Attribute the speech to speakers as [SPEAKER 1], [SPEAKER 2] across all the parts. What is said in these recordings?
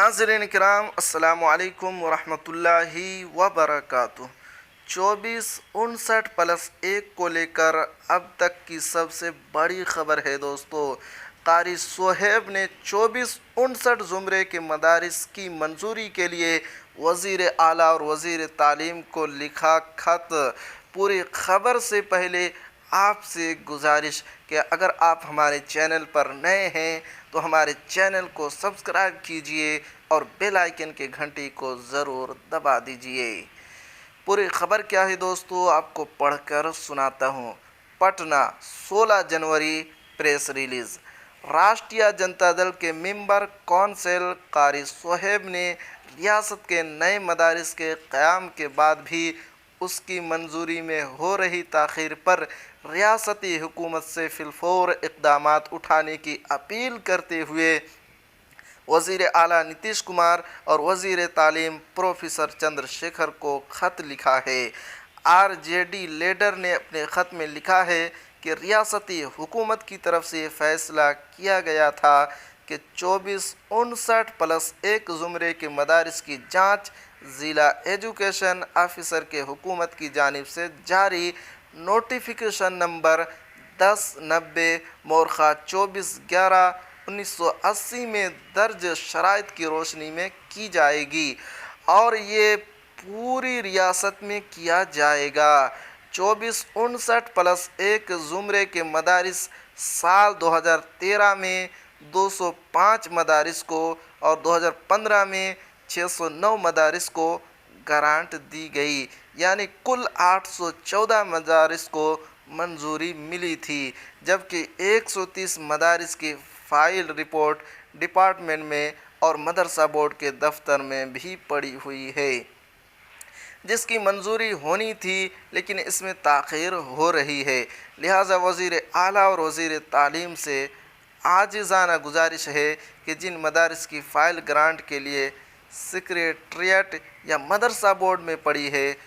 [SPEAKER 1] नाज़रीन किराम अस्सलामु अलैकुम वरहमतुल्लाहि वबरकातुह। 2459+1 को लेकर अब तक की सबसे बड़ी खबर है दोस्तों। कारी सोहेब ने 2459 ज़ुमरे के मदारिस की मंजूरी के लिए वज़ीर आला और वज़ीर तालीम को लिखा खत। पूरी खबर से पहले आपसे गुजारिश कि अगर आप हमारे चैनल पर नए हैं तो हमारे चैनल को सब्सक्राइब कीजिए और बेल आइकन के घंटी को ज़रूर दबा दीजिए। पूरी खबर क्या है दोस्तों, आपको पढ़कर सुनाता हूँ। पटना 16 जनवरी प्रेस रिलीज़। राष्ट्रीय जनता दल के मेंबर कौंसिल कारी सोहेब ने रियासत के नए मदारिस के क़याम के बाद भी उसकी मंजूरी में हो रही ताख़ीर पर रियासती हुकूमत से फिलफौर इक़दामात उठाने की अपील करते हुए वज़ीर आला नीतीश कुमार और वज़ीर तालीम प्रोफेसर चंद्रशेखर को ख़त लिखा है। आरजेडी लीडर ने अपने ख़त में लिखा है कि रियासती हुकूमत की तरफ से फ़ैसला किया गया था कि 2459+1 ज़ुमरे के मदारिस की जाँच ज़िला एजुकेशन ऑफिसर के हुकूमत की जानिब से जारी नोटिफिकेशन नंबर 1090/24/11/1980 में दर्ज शराइत की रोशनी में की जाएगी और ये पूरी रियासत में किया जाएगा। 2459+1 ज़ुमरे के मदारिस साल 2013 में 205 मदारिस को और 2015 में 609 मदारिस को ग्रांट दी गई, यानी कुल 814 मदारिस को मंजूरी मिली थी, जबकि 130 मदारिस की फ़ाइल रिपोर्ट डिपार्टमेंट में और मदरसा बोर्ड के दफ्तर में भी पड़ी हुई है, जिसकी मंजूरी होनी थी लेकिन इसमें ताख़ीर हो रही है। लिहाजा वज़ीर आला और वज़ीर तालीम से आजिज़ाना गुजारिश है कि जिन मदारिस की फ़ाइल ग्रांट के लिए सेक्रेटरिएट या मदरसा बोर्ड में पड़ी है,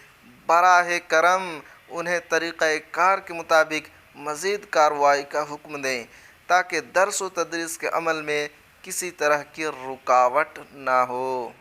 [SPEAKER 1] बराह करम उन्हें तरीक़े कार के मुताबिक मज़ीद कार्रवाई का हुक्म दें ताकि दर्स व तदरीस के अमल में किसी तरह की रुकावट ना हो।